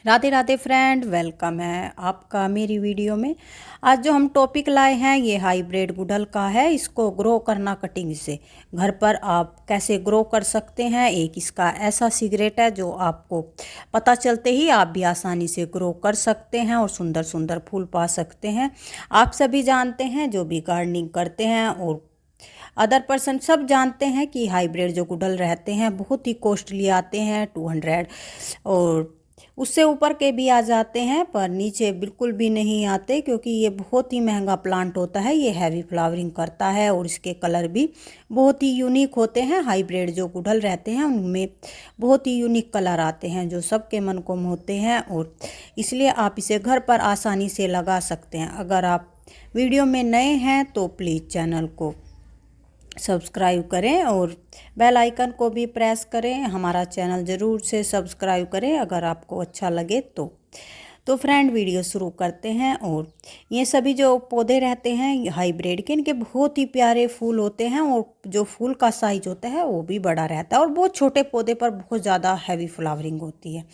Radhe Radhe friend, welcome है आपका मेरी वीडियो में। आज जो हम टॉपिक लाए हैं ये हाइब्रिड गुड़हल का है। इसको ग्रो करना कटिंग से घर पर आप कैसे ग्रो कर सकते हैं। एक इसका ऐसा सीक्रेट है जो आपको पता चलते ही आप भी आसानी से ग्रो कर सकते हैं और सुंदर सुंदर फूल पा सकते हैं। आप सभी जानते हैं, जो भी गार्डनिंग करते हैं और अदर पर्सन सब जानते हैं कि हाइब्रिड जो गुड़हल रहते हैं बहुत ही कॉस्टली आते हैं, 200 और उससे ऊपर के भी आ जाते हैं, पर नीचे बिल्कुल भी नहीं आते क्योंकि ये बहुत ही महंगा प्लांट होता है। ये हैवी फ्लावरिंग करता है और इसके कलर भी बहुत ही यूनिक होते हैं। हाइब्रिड जो गुड़हल रहते हैं उनमें बहुत ही यूनिक कलर आते हैं जो सबके मन को मोहते हैं, और इसलिए आप इसे घर पर आसानी से लगा सकते हैं। अगर आप वीडियो में नए हैं तो प्लीज़ चैनल को सब्सक्राइब करें और बेल आइकन को भी प्रेस करें। हमारा चैनल ज़रूर से सब्सक्राइब करें अगर आपको अच्छा लगे तो फ्रेंड वीडियो शुरू करते हैं। और ये सभी जो पौधे रहते हैं हाइब्रिड के, इनके बहुत ही प्यारे फूल होते हैं और जो फूल का साइज होता है वो भी बड़ा रहता है और बहुत छोटे पौधे पर बहुत ज़्यादा हैवी फ्लावरिंग होती है।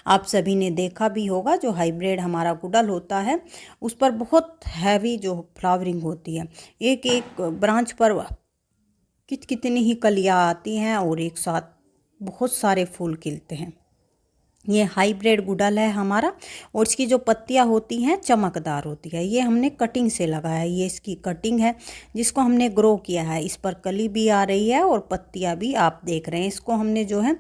आप सभी ने देखा भी होगा, जो हाइब्रिड हमारा गुड़हल होता है उस पर बहुत हैवी जो फ्लावरिंग होती है। एक एक ब्रांच पर कितनी ही कलियाँ आती हैं और एक साथ बहुत सारे फूल खिलते हैं। ये हाइब्रिड गुड़हल है हमारा और इसकी जो पत्तियां होती हैं चमकदार होती है। ये हमने कटिंग से लगाया है, ये इसकी कटिंग है जिसको हमने ग्रो किया है। इस पर कली भी आ रही है और पत्तियां भी आप देख रहे हैं। इसको हमने जो है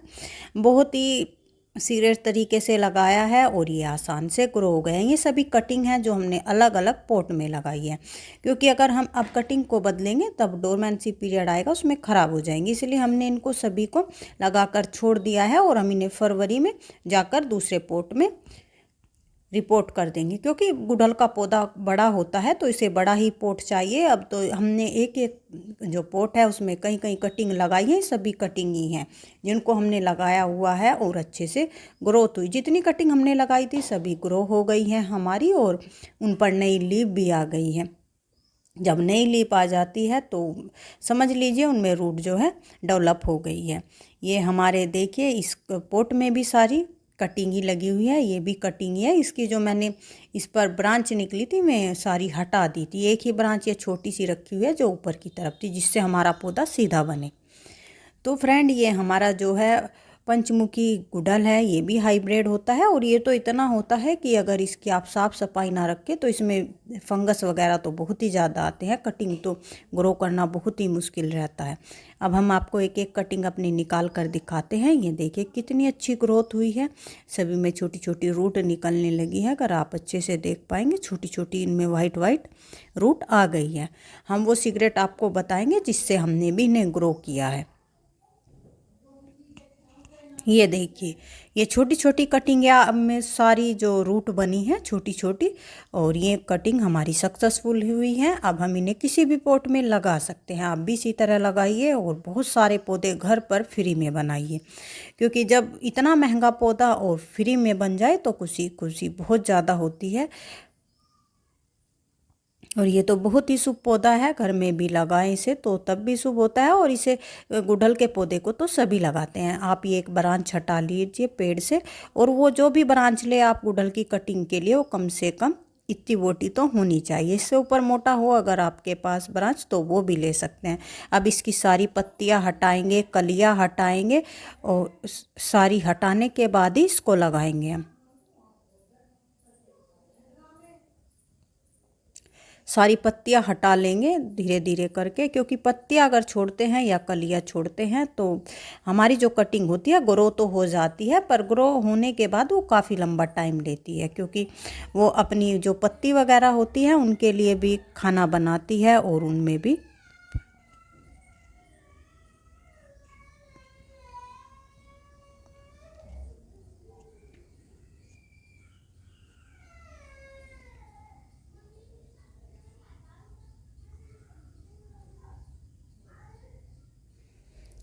बहुत ही सीरियस तरीके से लगाया है और ये आसान से ग्रो हो गए हैं। ये सभी कटिंग है जो हमने अलग अलग पॉट में लगाई है, क्योंकि अगर हम अब कटिंग को बदलेंगे तब डोरमेंसी पीरियड आएगा, उसमें ख़राब हो जाएंगे। इसलिए हमने इनको सभी को लगाकर छोड़ दिया है और हम इन्हें फरवरी में जाकर दूसरे पॉट में रिपोर्ट कर देंगे, क्योंकि गुड़हल का पौधा बड़ा होता है तो इसे बड़ा ही पोट चाहिए। अब तो हमने एक एक जो पोट है उसमें कहीं कहीं कटिंग लगाई है, सभी कटिंग ही हैं जिनको हमने लगाया हुआ है और अच्छे से ग्रोथ हुई। जितनी कटिंग हमने लगाई थी सभी ग्रो हो गई है हमारी और उन पर नई लीफ भी आ गई है। जब नई लीफ आ जाती है तो समझ लीजिए उनमें रूट जो है डेवलप हो गई है। ये हमारे देखिए इस पोट में भी सारी कटिंग ही लगी हुई है, ये भी कटिंग ही है। इसकी जो मैंने इस पर ब्रांच निकली थी मैं सारी हटा दी थी। एक ही ब्रांच ये छोटी सी रखी हुई है जो ऊपर की तरफ थी, जिससे हमारा पौधा सीधा बने। तो फ्रेंड ये हमारा जो है पंचमुखी गुड़हल है, ये भी हाइब्रिड होता है और ये तो इतना होता है कि अगर इसकी आप साफ़ सफाई ना रखें तो इसमें फंगस वगैरह तो बहुत ही ज़्यादा आते हैं। कटिंग तो ग्रो करना बहुत ही मुश्किल रहता है। अब हम आपको एक एक कटिंग अपनी निकाल कर दिखाते हैं। ये देखिए कितनी अच्छी ग्रोथ हुई है, सभी में छोटी छोटी रूट निकलने लगी है। अगर आप अच्छे से देख पाएंगे छोटी छोटी इनमें वाइट वाइट रूट आ गई है। हम वो सीक्रेट आपको बताएंगे जिससे हमने भी इन्हें ग्रो किया है। ये देखिए ये छोटी छोटी कटिंग या में सारी जो रूट बनी है छोटी छोटी, और ये कटिंग हमारी सक्सेसफुल हुई है। अब हम इन्हें किसी भी पॉट में लगा सकते हैं। आप भी इसी तरह लगाइए और बहुत सारे पौधे घर पर फ्री में बनाइए, क्योंकि जब इतना महंगा पौधा और फ्री में बन जाए तो खुशी खुशी बहुत ज़्यादा होती है। और ये तो बहुत ही शुभ पौधा है, घर में भी लगाएं इसे तो तब भी शुभ होता है। और इसे गुड़हल के पौधे को तो सभी लगाते हैं। आप ये एक ब्रांच हटा लीजिए पेड़ से, और वो जो भी ब्रांच ले आप गुड़हल की कटिंग के लिए वो कम से कम इतनी मोटी तो होनी चाहिए। इससे ऊपर मोटा हो अगर आपके पास ब्रांच तो वो भी ले सकते हैं। अब इसकी सारी पत्तियां हटाएंगे, कलियां हटाएंगे और सारी हटाने के बाद ही इसको लगाएंगे हम। सारी पत्तियां हटा लेंगे धीरे धीरे करके, क्योंकि पत्तियां अगर छोड़ते हैं या कलियां छोड़ते हैं तो हमारी जो कटिंग होती है ग्रो तो हो जाती है, पर ग्रो होने के बाद वो काफ़ी लंबा टाइम लेती है, क्योंकि वो अपनी जो पत्ती वगैरह होती है उनके लिए भी खाना बनाती है और उनमें भी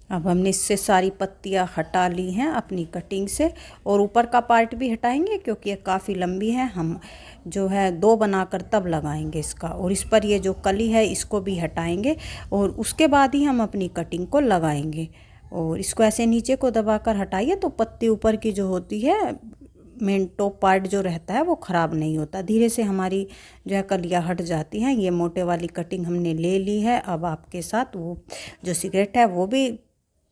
अब हमने इससे सारी पत्तियां हटा ली हैं अपनी कटिंग से, और ऊपर का पार्ट भी हटाएंगे क्योंकि ये काफ़ी लंबी है। हम जो है दो बनाकर तब लगाएंगे इसका, और इस पर ये जो कली है इसको भी हटाएंगे और उसके बाद ही हम अपनी कटिंग को लगाएंगे। और इसको ऐसे नीचे को दबाकर हटाइए तो पत्ती ऊपर की जो होती है मेन टॉप पार्ट जो रहता है वो ख़राब नहीं होता। धीरे से हमारी जो है कलियाँ हट जाती हैं। ये मोटे वाली कटिंग हमने ले ली है। अब आपके साथ वो जो सीक्रेट है वो भी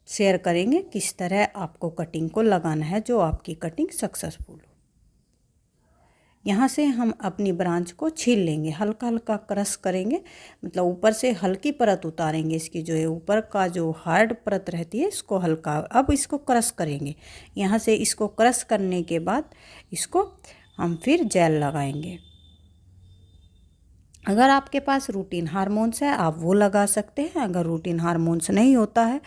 शेयर करेंगे, किस तरह आपको कटिंग को लगाना है जो आपकी कटिंग सक्सेसफुल हो। यहाँ से हम अपनी ब्रांच को छील लेंगे, हल्का हल्का क्रश करेंगे, मतलब ऊपर से हल्की परत उतारेंगे। इसकी जो है ऊपर का जो हार्ड परत रहती है इसको हल्का, अब इसको क्रश करेंगे। यहाँ से इसको क्रश करने के बाद इसको हम फिर जेल लगाएंगे। अगर आपके पास रूटीन हार्मोन्स है आप वो लगा सकते हैं। अगर रूटीन हार्मोन्स नहीं होता है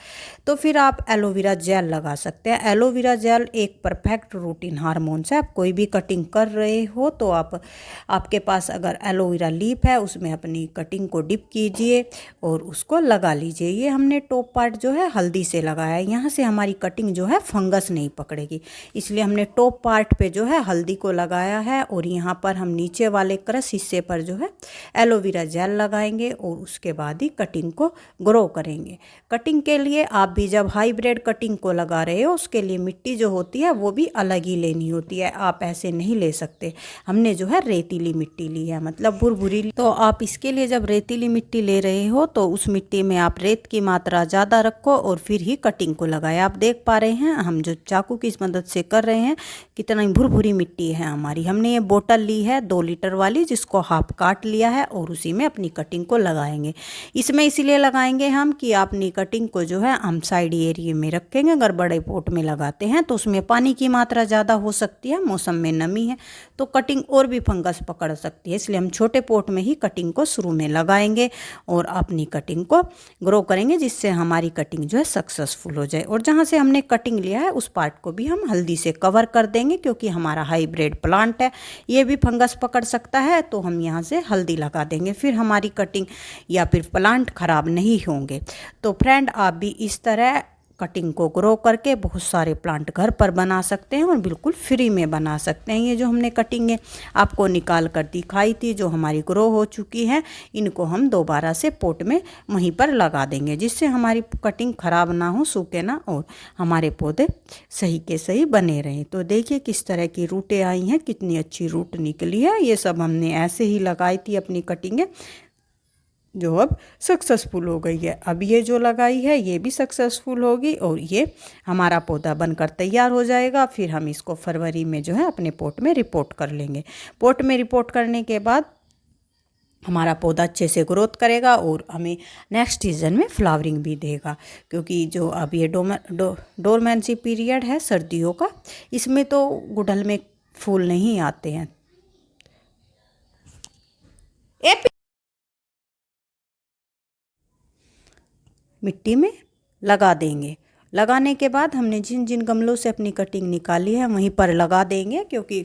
तो फिर आप एलोवेरा जेल लगा सकते हैं। एलोवेरा जेल एक परफेक्ट रूटीन हार्मोन्स है। आप कोई भी कटिंग कर रहे हो तो आपके पास अगर एलोवेरा लीफ है उसमें अपनी कटिंग को डिप कीजिए और उसको लगा लीजिए। ये हमने टॉप पार्ट जो है हल्दी से लगाया है। यहाँ से हमारी कटिंग जो है फंगस नहीं पकड़ेगी, इसलिए हमने टॉप पार्ट पे जो है हल्दी को लगाया है। और यहाँ पर हम नीचे वाले क्रश हिस्से पर जो है एलोवेरा जेल लगाएंगे और उसके बाद ही कटिंग को ग्रो करेंगे। कटिंग के लिए आप भी जब हाइब्रिड कटिंग को लगा रहे हो उसके लिए मिट्टी जो होती है वो भी अलग ही लेनी होती है। आप ऐसे नहीं ले सकते। हमने जो है रेतीली मिट्टी ली है, मतलब भुरभुरी। तो आप इसके लिए जब रेतीली मिट्टी ले रहे हो तो उस मिट्टी में आप रेत की मात्रा ज़्यादा रखो और फिर ही कटिंग को लगाए। आप देख पा रहे हैं हम जो चाकू की मदद से कर रहे हैं कितना भुरभुरी मिट्टी है हमारी। हमने ये बोतल ली है 2 लीटर वाली, जिसको हाफ काट लिया है और उसी में अपनी कटिंग को लगाएंगे। इसमें इसीलिए लगाएंगे हम कि अपनी कटिंग को जो है हम साइड एरिया में रखेंगे। अगर बड़े पोट में लगाते हैं तो उसमें पानी की मात्रा ज़्यादा हो सकती है, मौसम में नमी है तो कटिंग और भी फंगस पकड़ सकती है। इसलिए हम छोटे पोट में ही कटिंग को शुरू में लगाएंगे और अपनी कटिंग को ग्रो करेंगे, जिससे हमारी कटिंग जो है सक्सेसफुल हो जाए। और जहाँ से हमने कटिंग लिया है उस पार्ट को भी हम हल्दी से कवर कर देंगे, क्योंकि हमारा हाइब्रिड प्लांट है, ये भी फंगस पकड़ सकता है। तो हम यहाँ से हल्दी लगा देंगे, फिर हमारी कटिंग या फिर प्लांट खराब नहीं होंगे। तो फ्रेंड आप भी इस तरह कटिंग को ग्रो करके बहुत सारे प्लांट घर पर बना सकते हैं और बिल्कुल फ्री में बना सकते हैं। ये जो हमने कटिंगें आपको निकाल कर दिखाई थी जो हमारी ग्रो हो चुकी हैं, इनको हम दोबारा से पोट में वहीं पर लगा देंगे, जिससे हमारी कटिंग ख़राब ना हो, सूखे ना और हमारे पौधे सही के सही बने रहें। तो देखिए किस तरह की रूटें आई हैं, कितनी अच्छी रूट निकली है। ये सब हमने ऐसे ही लगाई थी अपनी कटिंगें, जो अब सक्सेसफुल हो गई है। अब ये जो लगाई है ये भी सक्सेसफुल होगी और ये हमारा पौधा बनकर तैयार हो जाएगा। फिर हम इसको फरवरी में जो है अपने पोट में रिपोर्ट कर लेंगे। पोट में रिपोर्ट करने के बाद हमारा पौधा अच्छे से ग्रोथ करेगा और हमें नेक्स्ट सीजन में फ्लावरिंग भी देगा। क्योंकि जो अब ये डोरमेंसी पीरियड है सर्दियों का, इसमें तो गुड़हल में फूल नहीं आते हैं। मिट्टी में लगा देंगे। लगाने के बाद हमने जिन जिन गमलों से अपनी कटिंग निकाली है वहीं पर लगा देंगे, क्योंकि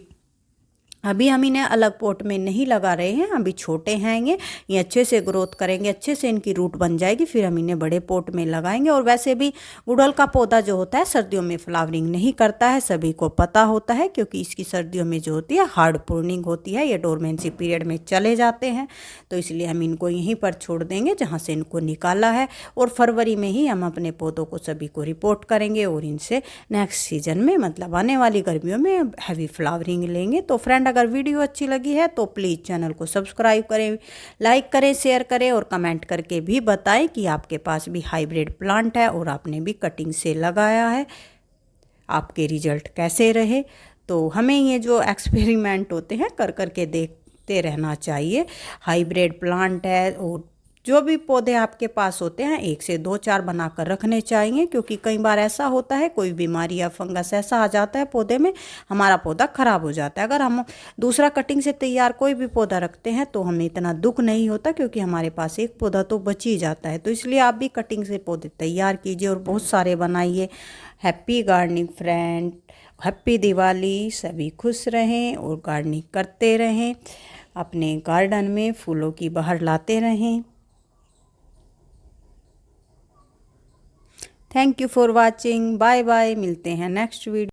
अभी हम इन्हें अलग पोट में नहीं लगा रहे हैं, अभी छोटे हैं ये अच्छे से ग्रोथ करेंगे, अच्छे से इनकी रूट बन जाएगी, फिर हम इन्हें बड़े पोट में लगाएंगे। और वैसे भी गुड़हल का पौधा जो होता है सर्दियों में फ्लावरिंग नहीं करता है, सभी को पता होता है, क्योंकि इसकी सर्दियों में जो होती है हार्ड प्रूनिंग होती है, ये डोरमेंसी पीरियड में चले जाते हैं। तो इसलिए हम इनको यहीं पर छोड़ देंगे जहाँ से इनको निकाला है, और फरवरी में ही हम अपने पौधों को सभी को रिपोर्ट करेंगे और इनसे नेक्स्ट सीजन में, मतलब आने वाली गर्मियों में हैवी फ्लावरिंग लेंगे। तो फ्रेंड अगर वीडियो अच्छी लगी है तो प्लीज़ चैनल को सब्सक्राइब करें, लाइक करें, शेयर करें और कमेंट करके भी बताएं कि आपके पास भी हाइब्रिड प्लांट है और आपने भी कटिंग से लगाया है, आपके रिजल्ट कैसे रहे। तो हमें ये जो एक्सपेरिमेंट होते हैं कर कर के देखते रहना चाहिए। हाइब्रिड प्लांट है और जो भी पौधे आपके पास होते हैं 1 से 2-4 बनाकर रखने चाहिए, क्योंकि कई बार ऐसा होता है कोई बीमारी या फंगस ऐसा आ जाता है पौधे में, हमारा पौधा ख़राब हो जाता है। अगर हम दूसरा कटिंग से तैयार कोई भी पौधा रखते हैं तो हमें इतना दुख नहीं होता, क्योंकि हमारे पास एक पौधा तो बच ही जाता है। तो इसलिए आप भी कटिंग से पौधे तैयार कीजिए और बहुत सारे बनाइए। Happy gardening friend, happy Diwali. सभी खुश रहें और गार्डनिंग करते रहें, अपने गार्डन में फूलों की बहार लाते रहें। Thank you for watching, bye bye, मिलते हैं नेक्स्ट वीडियो।